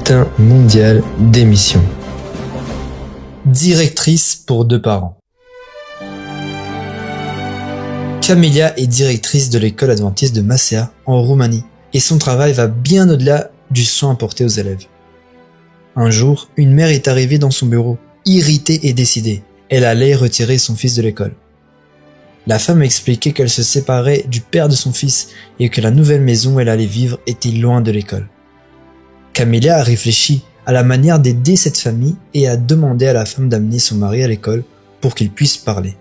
bulletin mondial d'émissions. Directrice pour 2 parents. Camélia est directrice de l'école adventiste de Macea en Roumanie et son travail va bien au-delà du soin apporté aux élèves. Un jour, une mère est arrivée dans son bureau, irritée et décidée. Elle allait retirer son fils de l'école. La femme expliquait qu'elle se séparait du père de son fils et que la nouvelle maison où elle allait vivre était loin de l'école. Camélia a réfléchi à la manière d'aider cette famille et a demandé à la femme d'amener son mari à l'école pour qu'ils puissent parler.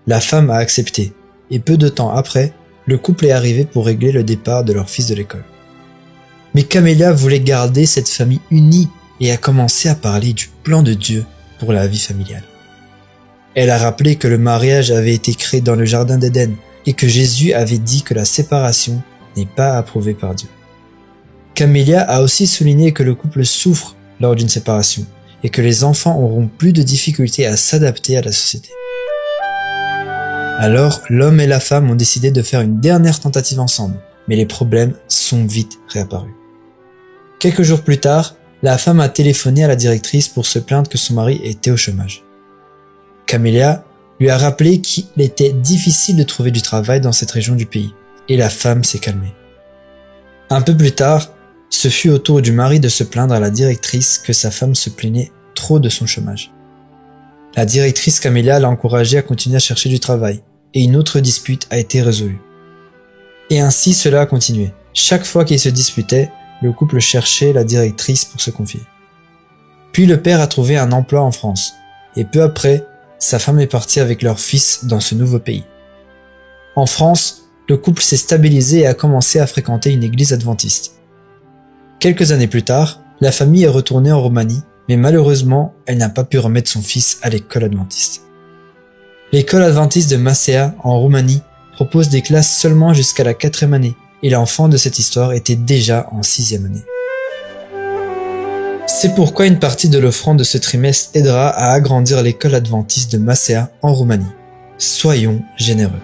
La femme a accepté et peu de temps après, le couple est arrivé pour régler le départ de leur fils de l'école. Mais Camélia voulait garder cette famille unie et a commencé à parler du plan de Dieu pour la vie familiale. Elle a rappelé que le mariage avait été créé dans le jardin d'Éden et que Jésus avait dit que la séparation n'est pas approuvée par Dieu. Camélia a aussi souligné que le couple souffre lors d'une séparation et que les enfants auront plus de difficultés à s'adapter à la société. Alors, l'homme et la femme ont décidé de faire une dernière tentative ensemble, mais les problèmes sont vite réapparus. Quelques jours plus tard, la femme a téléphoné à la directrice pour se plaindre que son mari était au chômage. Camélia lui a rappelé qu'il était difficile de trouver du travail dans cette région du pays, et la femme s'est calmée. Un peu plus tard, ce fut au tour du mari de se plaindre à la directrice que sa femme se plaignait trop de son chômage. La directrice Camélia l'a encouragé à continuer à chercher du travail, et une autre dispute a été résolue. Et ainsi cela a continué. Chaque fois qu'ils se disputaient, le couple cherchait la directrice pour se confier. Puis le père a trouvé un emploi en France, et peu après, sa femme est partie avec leur fils dans ce nouveau pays. En France, le couple s'est stabilisé et a commencé à fréquenter une église adventiste. Quelques années plus tard, la famille est retournée en Roumanie, mais malheureusement, elle n'a pas pu remettre son fils à l'école adventiste. L'école adventiste de Macea, en Roumanie, propose des classes seulement jusqu'à la 4e année, et l'enfant de cette histoire était déjà en 6e année. C'est pourquoi une partie de l'offrande de ce trimestre aidera à agrandir l'école adventiste de Macea en Roumanie. Soyons généreux.